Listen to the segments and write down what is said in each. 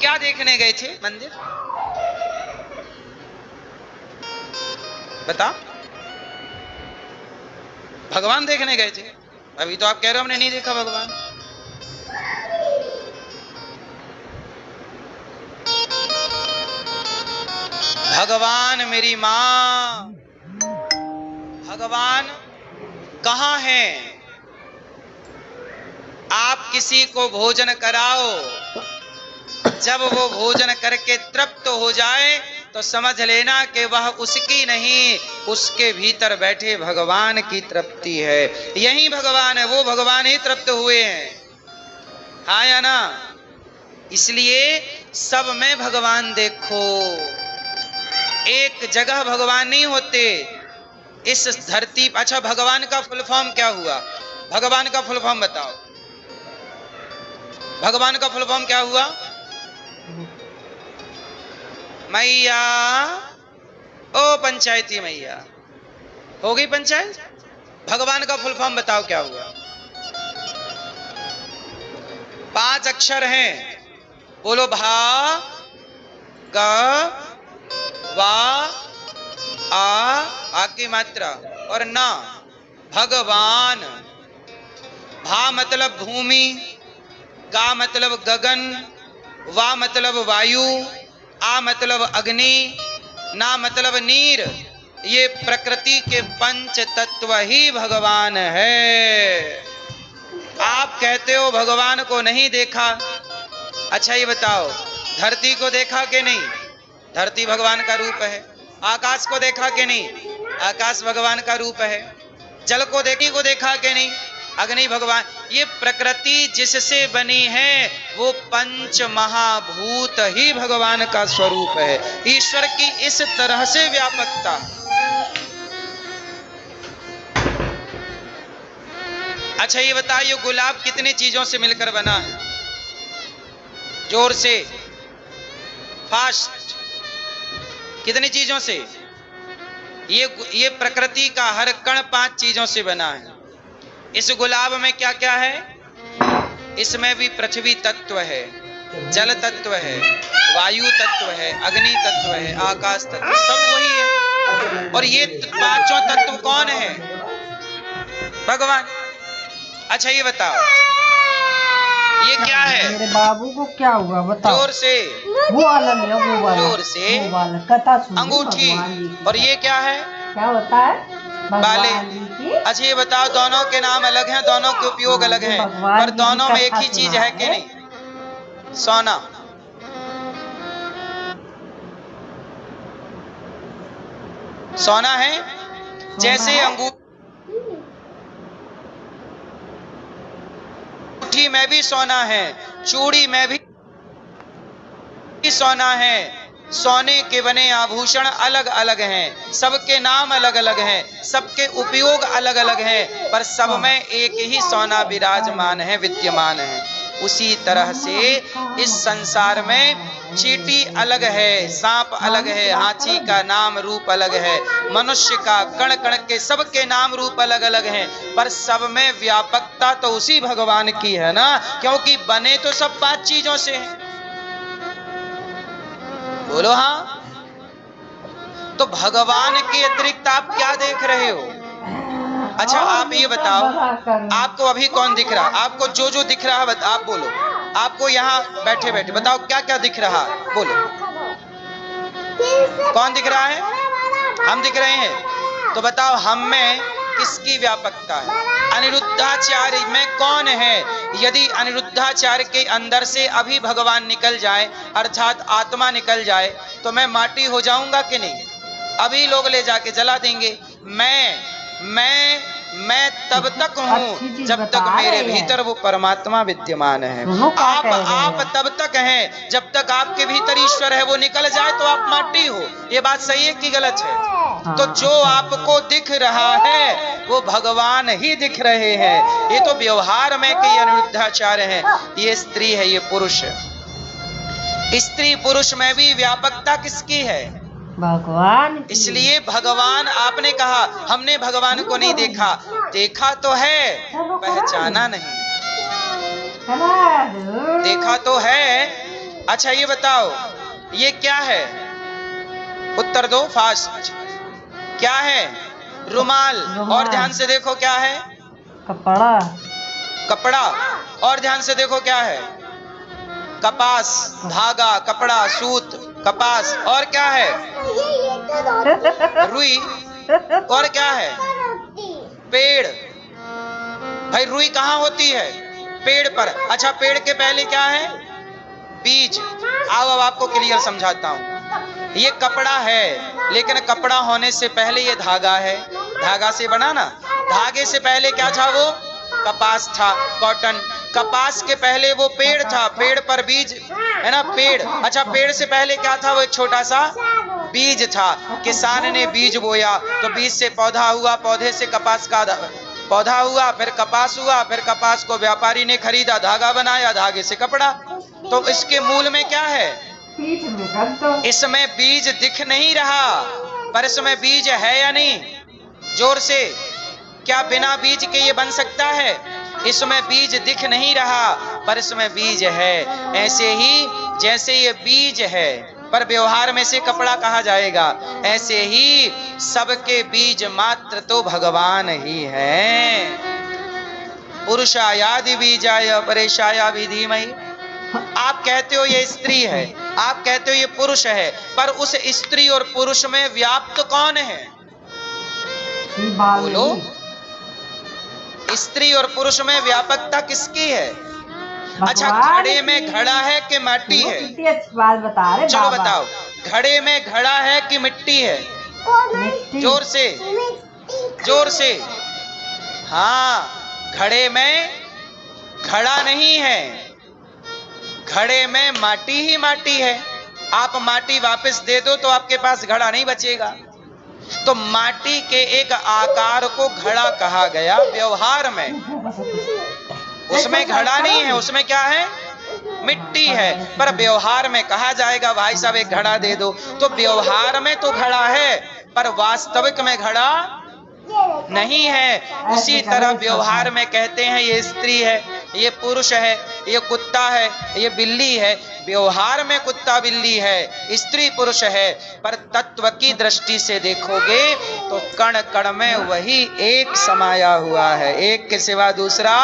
क्या देखने गए थे मंदिर? बता। भगवान देखने गए थे। अभी तो आप कह रहे हो हमने नहीं देखा भगवान। भगवान मेरी मां, भगवान कहां है? आप किसी को भोजन कराओ, जब वो भोजन करके तृप्त हो जाए तो समझ लेना कि वह उसकी नहीं, उसके भीतर बैठे भगवान की तृप्ति है। यही भगवान है, वो भगवान ही तृप्त हुए हैं, हाँ या ना? इसलिए सब में भगवान देखो, एक जगह भगवान नहीं होते इस धरती। अच्छा, भगवान का फुल फॉर्म क्या हुआ? भगवान का फुल फॉर्म बताओ। भगवान का फुल फॉर्म क्या हुआ? मैया, ओ पंचायती मैया, हो गई पंचायत? भगवान का फुल फॉर्म बताओ क्या हुआ? 5 अक्षर हैं, बोलो। भा ग वा आ की मात्रा और ना। भगवान। भा मतलब भूमि, गा मतलब गगन, वा मतलब वायु, आ मतलब अग्नि, ना मतलब नीर। ये प्रकृति के पंच तत्व ही भगवान है। आप कहते हो भगवान को नहीं देखा। अच्छा ये बताओ, धरती को देखा कि नहीं? धरती भगवान का रूप है। आकाश को देखा कि नहीं? आकाश भगवान का रूप है। जल को देखा कि नहीं? अग्नि भगवान। ये प्रकृति जिससे बनी है वो पंच महाभूत ही भगवान का स्वरूप है। ईश्वर की इस तरह से व्यापकता। अच्छा ये बताइए, गुलाब कितनी चीजों से मिलकर बना है? जोर से, फास्ट। कितनी चीजों से? ये प्रकृति का हर कण 5 चीजों से बना है। इस गुलाब में क्या क्या है? इसमें भी पृथ्वी तत्व है, जल तत्व है, वायु तत्व है, अग्नि तत्व है, आकाश तत्व, सब वही है। और ये 5 तत्व कौन है? भगवान। अच्छा ये बताओ, ये क्या है? मेरे बाबू को क्या हुआ बताओ? जोर से। वो वाला नहीं, वो वाला। जोर से। वो वाला कथा सुन। अंगूठी। और ये क्या है? क्या होता है? बाले। अच्छा ये बताओ, दोनों के नाम अलग हैं, दोनों के उपयोग अलग हैं, पर दोनों में एक ही चीज है कि नहीं? सोना। सोना है। जैसे अंगूठी में भी सोना है, चूड़ी में भी सोना है। सोने के बने आभूषण अलग अलग हैं, सबके नाम अलग अलग हैं, सबके उपयोग अलग अलग हैं, पर सब में एक ही सोना विराजमान है, विद्यमान है। उसी तरह से इस संसार में चींटी अलग है, सांप अलग है, हाथी का नाम रूप अलग है, मनुष्य का कण कण के सबके नाम रूप अलग अलग हैं, पर सब में व्यापकता तो उसी भगवान की है ना, क्योंकि बने तो सब 5 चीजों से हैं। बोलो हाँ। तो भगवान के अतिरिक्त आप क्या देख रहे हो? अच्छा आप ये बताओ, आपको अभी कौन दिख रहा? आपको जो जो दिख रहा है आप बोलो। आपको यहाँ बैठे बैठे बताओ क्या क्या दिख रहा है, बोलो। कौन दिख रहा है? हम दिख रहे हैं। तो बताओ हम में किसकी व्यापकता है? अनिरुद्धाचार्य में कौन है? यदि अनिरुद्धाचार्य के अंदर से अभी भगवान निकल जाए, अर्थात आत्मा निकल जाए, तो मैं माटी हो जाऊंगा कि नहीं? अभी लोग ले जाके जला देंगे। मैं तब तक हूँ जब तक मेरे भीतर वो परमात्मा विद्यमान है। आप तब तक हैं जब तक आपके भीतर ईश्वर है। वो निकल जाए तो आप माटी हो। ये बात सही है कि गलत है? तो जो आपको दिख रहा है वो भगवान ही दिख रहे हैं। ये तो व्यवहार में कई अनिरुद्धाचार्य हैं। ये स्त्री है, ये पुरुष है। स्त्री पुरुष में भी व्यापकता किसकी है? भगवान। इसलिए भगवान, आपने कहा हमने भगवान को नहीं देखा, देखा तो है, पहचाना नहीं। देखा तो है, अच्छा ये बताओ, ये क्या है? उत्तर दो फास्ट। क्या है? रुमाल। और ध्यान से देखो क्या है? कपड़ा। कपड़ा। और ध्यान से देखो क्या है? कपास। धागा, कपड़ा, सूत, कपास। और क्या है? रुई। और क्या है? पेड़। भाई रुई कहाँ होती है? पेड़ पर। अच्छा पेड़ के पहले क्या है? बीज। आओ अब आपको क्लियर समझाता हूं। ये कपड़ा है, लेकिन कपड़ा होने से पहले ये धागा है। धागा से बना ना। धागे से पहले क्या था? वो कपास था, कॉटन। कपास के पहले वो पेड़ था, पेड़ पर बीज है ना, पेड़। अच्छा पेड़ से पहले क्या था? वो एक छोटा सा बीज था। किसान ने बीज बोया तो बीज से पौधा हुआ, पौधे से कपास का पौधा हुआ, फिर कपास हुआ, फिर कपास को व्यापारी ने खरीदा, धागा बनाया, धागे से कपड़ा। तो इसके मूल में क्या है? इसमें बीज दिख नहीं रहा, पर इसमें बीज है या नहीं? जोर से। क्या बिना बीज के ये बन सकता है? इसमें बीज दिख नहीं रहा, पर इसमें बीज है। ऐसे ही जैसे ये बीज है पर व्यवहार में से कपड़ा कहा जाएगा, ऐसे ही सबके बीज मात्र तो भगवान ही है। पुरुषायादि बीजाय परेशाया विधिमहि। आप कहते हो ये स्त्री है, आप कहते हो ये पुरुष है, पर उस स्त्री और पुरुष में व्याप्त कौन है? बोलो। स्त्री और पुरुष में व्यापकता किसकी है? अच्छा घड़े में घड़ा है कि माटी है? कितनी अच्छी बात बता रहे। चलो बताओ, घड़े में घड़ा है कि मिट्टी है? जोर से, जोर से। हाँ, घड़े में घड़ा नहीं है, घड़े में माटी ही माटी है। आप माटी वापस दे दो तो आपके पास घड़ा नहीं बचेगा। तो माटी के एक आकार को घड़ा कहा गया व्यवहार में। उसमें घड़ा नहीं है, उसमें क्या है? मिट्टी है। पर व्यवहार में कहा जाएगा भाई साहब एक घड़ा दे दो, तो व्यवहार में तो घड़ा है पर वास्तविक में घड़ा नहीं है। उसी तरह व्यवहार में कहते हैं ये स्त्री है, ये पुरुष है, ये कुत्ता है, ये बिल्ली है। व्यवहार में कुत्ता बिल्ली है, स्त्री पुरुष है, पर तत्व की दृष्टि से देखोगे तो कण कण में वही एक समाया हुआ है, एक के सिवा दूसरा।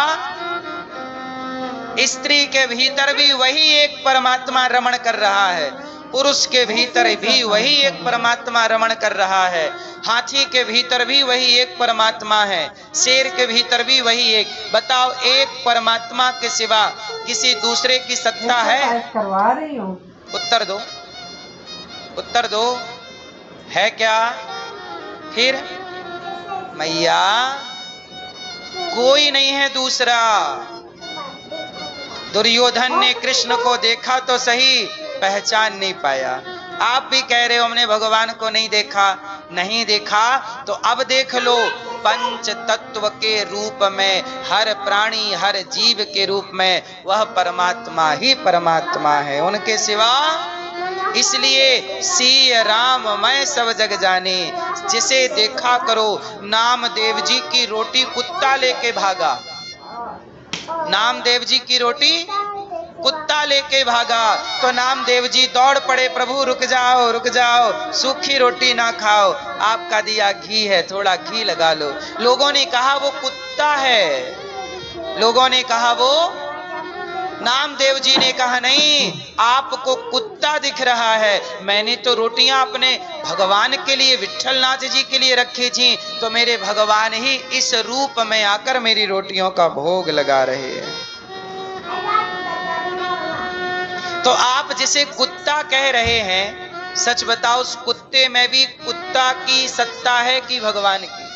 स्त्री के भीतर भी वही एक परमात्मा रमण कर रहा है, पुरुष के भीतर भी वही एक परमात्मा रमण कर रहा है, हाथी के भीतर भी वही एक परमात्मा है, शेर के भीतर भी वही एक। बताओ एक परमात्मा के सिवा किसी दूसरे की सत्ता है? करवा रही हूँ। उत्तर दो, उत्तर दो, है क्या? फिर मैया कोई नहीं है दूसरा। दुर्योधन ने कृष्ण को देखा तो सही, पहचान नहीं पाया। आप भी कह रहे हो हमने भगवान को नहीं देखा। नहीं देखा तो अब देख लो, पंच तत्व के रूप में, हर प्राणी हर जीव के रूप में वह परमात्मा ही परमात्मा है, उनके सिवा। इसलिए सिय राम मैं सब जग जाने, जिसे देखा करो। नामदेव जी की रोटी कुत्ता लेके भागा, नामदेव जी की रोटी कुत्ता लेके भागा तो नामदेव जी दौड़ पड़े, प्रभु रुक जाओ रुक जाओ, सूखी रोटी ना खाओ, आपका दिया घी है, थोड़ा घी लगा लो। लोगों ने कहा वो कुत्ता है, लोगों ने कहा वो। नामदेव जी ने कहा नहीं, आपको कुत्ता दिख रहा है, मैंने तो रोटियां अपने भगवान के लिए, विट्ठलनाथ जी के लिए रखी थी, तो मेरे भगवान ही इस रूप में आकर मेरी रोटियों का भोग लगा रहे हैं। तो आप जिसे कुत्ता कह रहे हैं, सच बताओ उस कुत्ते में भी कुत्ता की सत्ता है कि भगवान की?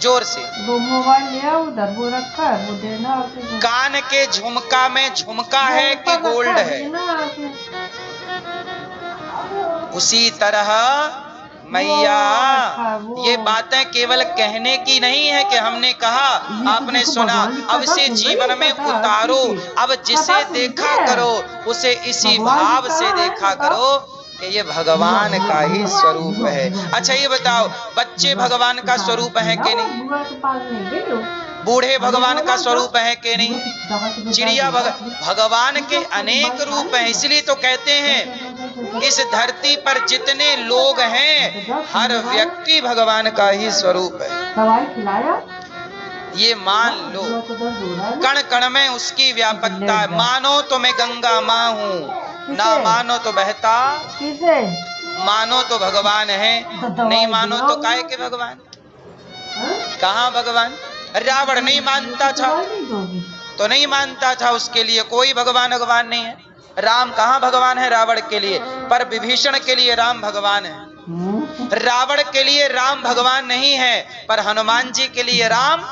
जोर से। वो मोबाइल लिया उधर, वो रखा है, वो देना। कान के झुमका में झुमका है कि गोल्ड है? उसी तरह मैया ये बातें केवल कहने की नहीं है कि हमने कहा आपने सुना, अब इसे जीवन में उतारो। अब जिसे देखा करो उसे इसी भाव से देखा करो कि ये भगवान का ही स्वरूप है। अच्छा ये बताओ, बच्चे भगवान का स्वरूप है कि नहीं? बूढ़े भगवान का स्वरूप है कि नहीं? चिड़िया भगवान के अनेक रूप हैं। इसलिए तो कहते हैं इस धरती पर जितने लोग हैं हर व्यक्ति भगवान का ही स्वरूप है। दवाई खिलाया? ये मान लो, कण कण में उसकी व्यापकता है। मानो तो मैं गंगा माँ हूँ, ना मानो तो बहता, किसे मानो तो भगवान है, नहीं मानो तो काहे के भगवान? कहाँ भगवान? रावण नहीं मानता था तो नहीं मानता था, उसके लिए कोई भगवान भगवान नहीं है। राम कहाँ भगवान है रावण के लिए? पर विभीषण के लिए राम भगवान है। रावण के लिए राम भगवान नहीं है, पर हनुमान जी के लिए राम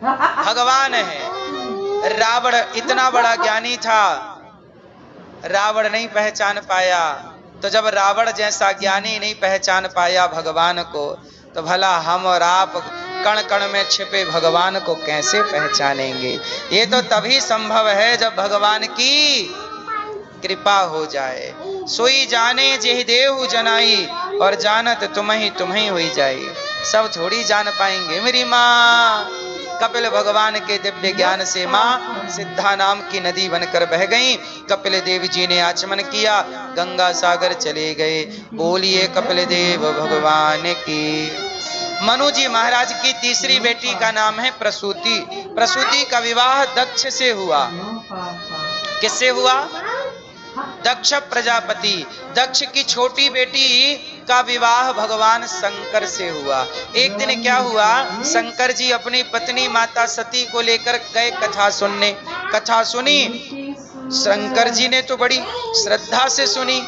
भगवान है। रावण इतना बड़ा ज्ञानी था, रावण नहीं पहचान पाया। तो जब रावण जैसा ज्ञानी नहीं पहचान पाया भगवान को, तो भला हम और आप कण कण में छिपे भगवान को कैसे पहचानेंगे? ये तो तभी संभव है जब भगवान की कृपा हो जाए। सोई जाने जेहि देहु जनाई, और जानत तुम्हें हुई जाए। सब थोड़ी जान पाएंगे। मेरी माँ कपिल भगवान के दिव्य ज्ञान से माँ सिद्धा नाम की नदी बनकर बह गई। कपिल देव जी ने आचमन किया, गंगा सागर चले गए। बोलिए कपिल देव भगवान की। मनु जी महाराज की तीसरी बेटी का नाम है प्रसूति। प्रसूति का विवाह दक्ष से हुआ। किससे हुआ? दक्ष प्रजापति। दक्ष की छोटी बेटी का विवाह भगवान शंकर से हुआ। एक दिन क्या हुआ, शंकर जी अपनी पत्नी माता सती को लेकर गए कथा सुनने। कथा सुनी, शंकर जी ने तो बड़ी श्रद्धा से सुनी,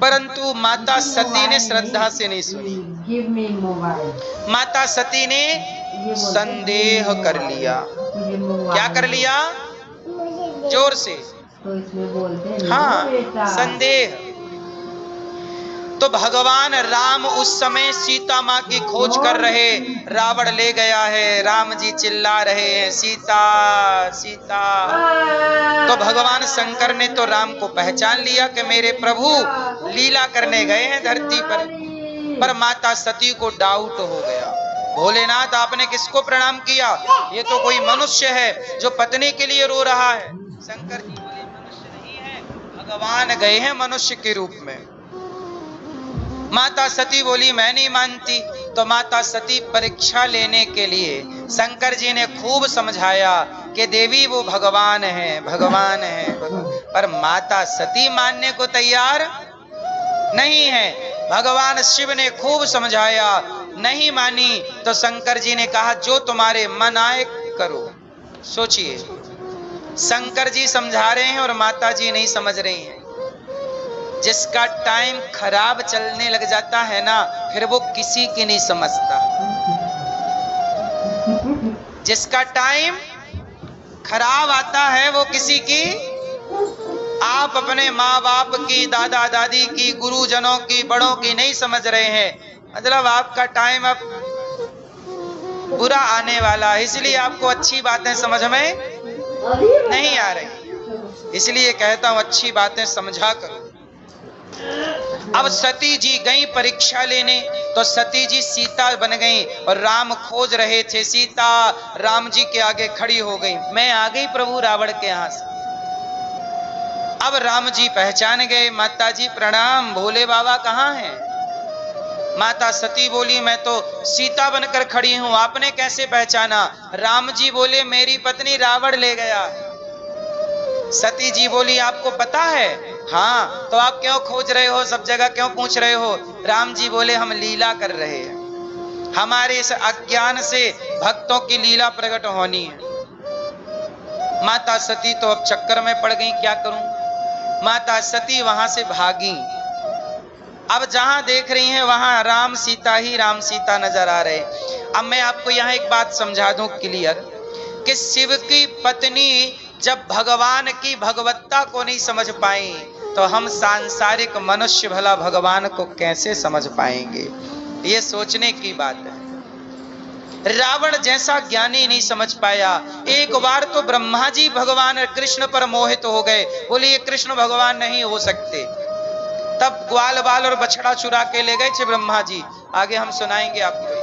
परंतु माता सती ने श्रद्धा से नहीं सुनी। माता सती ने संदेह कर लिया। क्या कर लिया? जोर से तो इसमें बोलते हैं हाँ, संदेह। तो भगवान राम उस समय सीता माँ की खोज कर रहे, रावण ले गया है। राम जी चिल्ला रहे हैं सीता सीता। तो भगवान शंकर ने तो राम को पहचान लिया कि मेरे प्रभु लीला करने गए हैं धरती पर माता सती को डाउट हो गया। भोलेनाथ आपने किसको प्रणाम किया? ये तो कोई मनुष्य है जो पत्नी के लिए रो रहा है। शंकर जी बोले मनुष्य नहीं है, भगवान गए हैं मनुष्य के रूप में। माता सती बोली मैं नहीं मानती। तो माता सती परीक्षा लेने के लिए शंकर जी ने खूब समझाया कि देवी वो भगवान है, भगवान है, पर माता सती मानने को तैयार नहीं है। भगवान शिव ने खूब समझाया, नहीं मानी। तो शंकर जी ने कहा जो तुम्हारे मन आए करो। सोचिए, शंकर जी समझा रहे हैं और माता जी नहीं समझ रही हैं। जिसका टाइम खराब चलने लग जाता है ना, फिर वो किसी की नहीं समझता। जिसका टाइम खराब आता है वो किसी की, आप अपने माँ बाप की, दादा दादी की, गुरुजनों की, बड़ों की नहीं समझ रहे हैं। मतलब आपका टाइम अब बुरा आने वाला है, इसलिए आपको अच्छी बातें समझ में नहीं आ रही। इसलिए कहता हूं अच्छी बातें समझा करो। अब सती जी गई परीक्षा लेने, तो सती जी सीता बन गई और राम खोज रहे थे। सीता राम जी के आगे खड़ी हो गई, मैं आ गई प्रभु रावण के यहाँ से। अब राम जी पहचान गए, माता जी प्रणाम, भोले बाबा कहाँ हैं? माता सती बोली मैं तो सीता बनकर खड़ी हूं, आपने कैसे पहचाना? राम जी बोले मेरी पत्नी रावण ले गया। सती जी बोली आपको पता है? हाँ। तो आप क्यों खोज रहे हो, सब जगह क्यों पूछ रहे हो? राम जी बोले हम लीला कर रहे हैं, हमारे इस अज्ञान से भक्तों की लीला प्रकट होनी है। माता सती तो अब चक्कर में पड़ गई, क्या करूं? माता सती वहां से भागी। अब जहां देख रही हैं वहां राम सीता ही राम सीता नजर आ रहे। अब मैं आपको यहाँ एक बात समझा दूं क्लियर, कि शिव की पत्नी जब भगवान की भगवत्ता को नहीं समझ पाई, तो हम सांसारिक मनुष्य भला भगवान को कैसे समझ पाएंगे? ये सोचने की बात है। रावण जैसा ज्ञानी नहीं समझ पाया। एक बार तो ब्रह्मा जी भगवान कृष्ण पर मोहित हो गए, बोले ये कृष्ण भगवान नहीं हो सकते। तब ग्वाल बाल और बछड़ा चुरा के ले गए थे ब्रह्मा जी। आगे हम सुनाएंगे आपको।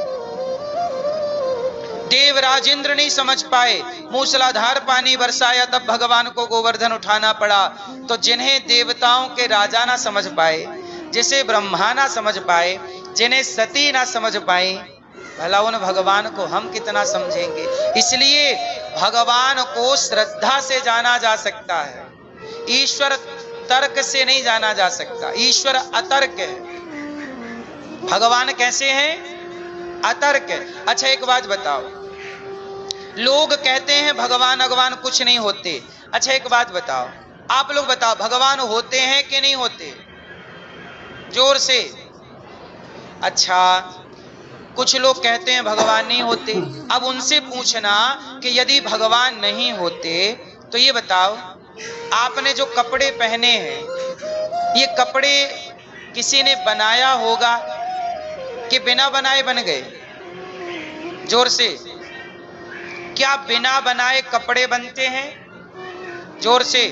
देवराजेंद्र नहीं समझ पाए, मूसलाधार पानी बरसाया तब भगवान को गोवर्धन उठाना पड़ा। तो जिन्हें देवताओं के राजा ना समझ पाए, जिसे ब्रह्मा ना समझ पाए, जिन्हें सती ना समझ पाए, भला उन भगवान को हम कितना समझेंगे। इसलिए भगवान को श्रद्धा से जाना जा सकता है, ईश्वर तर्क से नहीं जाना जा सकता। ईश्वर अतर्क है, भगवान कैसे हैं? अतर्क है। अच्छा एक बात बताओ, लोग कहते हैं भगवान भगवान कुछ नहीं होते। अच्छा एक बात बताओ, आप लोग बताओ, भगवान होते हैं कि नहीं होते? जोर से। अच्छा कुछ लोग कहते हैं भगवान नहीं होते। अब उनसे पूछना कि यदि भगवान नहीं होते तो ये बताओ, आपने जो कपड़े पहने हैं, ये कपड़े किसी ने बनाया होगा कि बिना बनाए बन गए? जोर से। क्या बिना बनाए कपड़े बनते हैं? जोर से।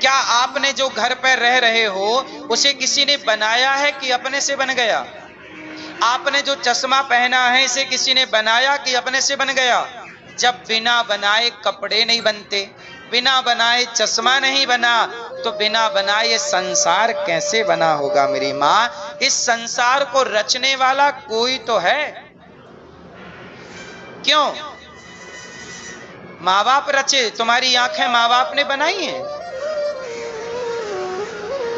क्या आपने जो घर पर रह रहे हो उसे किसी ने बनाया है कि अपने से बन गया? आपने जो चश्मा पहना है इसे किसी ने बनाया कि अपने से बन गया? जब बिना बनाए कपड़े नहीं बनते, बिना बनाए चश्मा नहीं बना, तो बिना बनाए संसार कैसे बना होगा मेरी माँ? इस संसार को रचने वाला कोई तो है। क्यों? माँ बाप रचे, तुम्हारी आंखें माँ बाप ने बनाई हैं।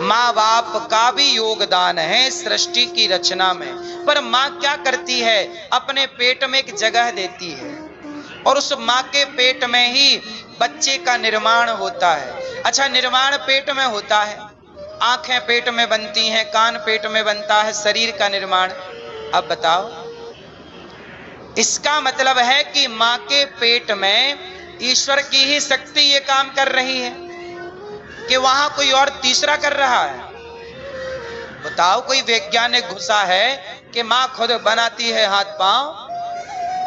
माँ बाप का भी योगदान है सृष्टि की रचना में। पर माँ क्या करती है? अपने पेट में एक जगह देती है और उस माँ के पेट में ही बच्चे का निर्माण होता है। अच्छा निर्माण पेट में होता है, आंखें पेट में बनती हैं, कान पेट में बनता है, शरीर का निर्माण। अब बताओ, इसका मतलब है कि माँ के पेट में ईश्वर की ही शक्ति ये काम कर रही है कि वहां कोई और तीसरा कर रहा है? बताओ, कोई वैज्ञानिक घुसा है कि माँ खुद बनाती है हाथ पांव?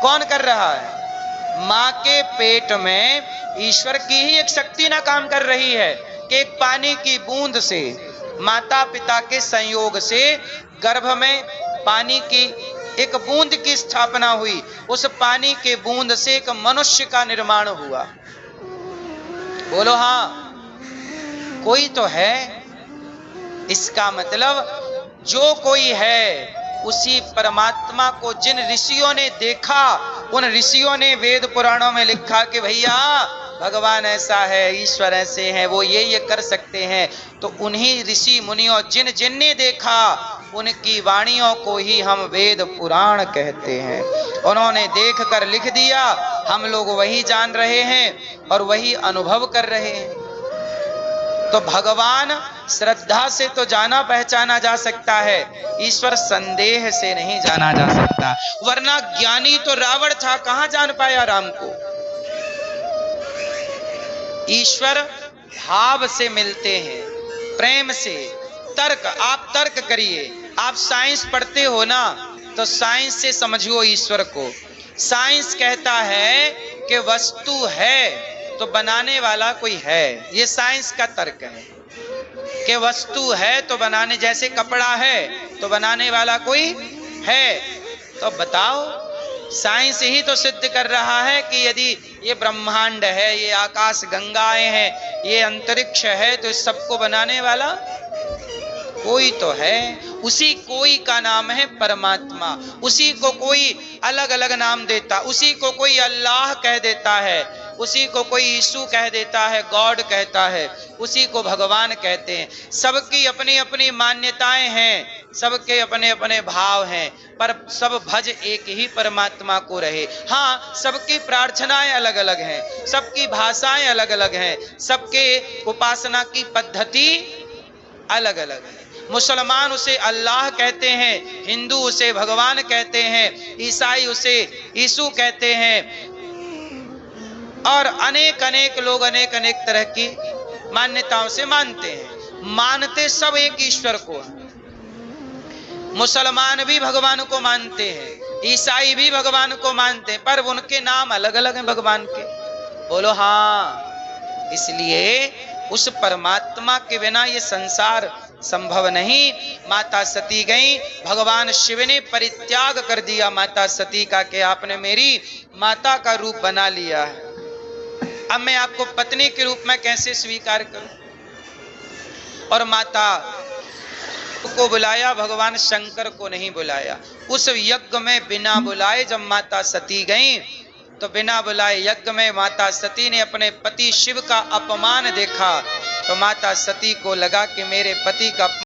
कौन कर रहा है? माँ के पेट में ईश्वर की ही एक शक्ति ना काम कर रही है कि एक पानी की बूंद से, माता पिता के संयोग से गर्भ में पानी की एक बूंद की स्थापना हुई, उस पानी के बूंद से एक मनुष्य का निर्माण हुआ। बोलो हाँ, कोई तो है। इसका मतलब जो कोई है उसी परमात्मा को जिन ऋषियों ने देखा, उन ऋषियों ने वेद पुराणों में लिखा कि भैया भगवान ऐसा है, ईश्वर ऐसे हैं, वो ये कर सकते हैं, तो उन्हीं ऋषि मुनियों जिन जिन ने देखा उनकी वाणियों को ही हम वेद पुराण कहते हैं। उन्होंने देख कर लिख दिया, हम लोग वही जान रहे हैं और वही अनुभव कर रहे हैं। तो भगवान श्रद्धा से तो जाना पहचाना जा सकता है, ईश्वर संदेह से नहीं जाना जा सकता। वरना ज्ञानी तो रावण था, कहां जान पाया राम को? ईश्वर भाव से मिलते हैं, प्रेम से। तर्क, आप तर्क करिए, आप साइंस पढ़ते हो ना, तो साइंस से समझियो ईश्वर को। साइंस कहता है कि वस्तु है तो बनाने वाला कोई है, ये साइंस का तर्क है कि वस्तु है तो बनाने, जैसे कपड़ा है तो बनाने वाला कोई है। तो बताओ, साइंस ही तो सिद्ध कर रहा है कि यदि ये ब्रह्मांड है, ये आकाश गंगाएं हैं, ये अंतरिक्ष है, तो इस सबको बनाने वाला कोई तो है। उसी कोई का नाम है परमात्मा। उसी को कोई अलग अलग नाम देता, उसी को कोई अल्लाह कह देता है, उसी को कोई यीशु कह देता है, गॉड कहता है, उसी को भगवान कहते हैं। सबकी अपनी अपनी मान्यताएं हैं, सबके अपने अपने भाव हैं, पर सब भज एक ही परमात्मा को रहे। हाँ, सबकी प्रार्थनाएं अलग अलग हैं, सबकी भाषाएं अलग अलग हैं, सबके उपासना की पद्धति अलग अलग है। मुसलमान उसे अल्लाह कहते हैं, हिंदू उसे भगवान कहते हैं, ईसाई उसे यीशु कहते हैं, और अनेक अनेक लोग अनेक अनेक तरह की मान्यताओं से मानते हैं। मानते सब एक ईश्वर को है। मुसलमान भी भगवान को मानते हैं, ईसाई भी भगवान को मानते हैं, पर उनके नाम अलग अलग हैं भगवान के। बोलो हाँ। इसलिए उस परमात्मा के बिना ये संसार संभव नहीं। माता सती गई, भगवान शिव ने परित्याग कर दिया माता सती का कि आपने मेरी माता का रूप बना लिया है, अब मैं आपको पत्नी के रूप में कैसे स्वीकार करूं। और माता को बुलाया, भगवान शंकर को नहीं बुलाया। उस यज्ञ में बिना बुलाए जब माता सती गई तो बिना बुलाए यज्ञ में माता सती ने अपने पति शिव का अपमान देखा तो माता सती को लगा कि मेरे पति का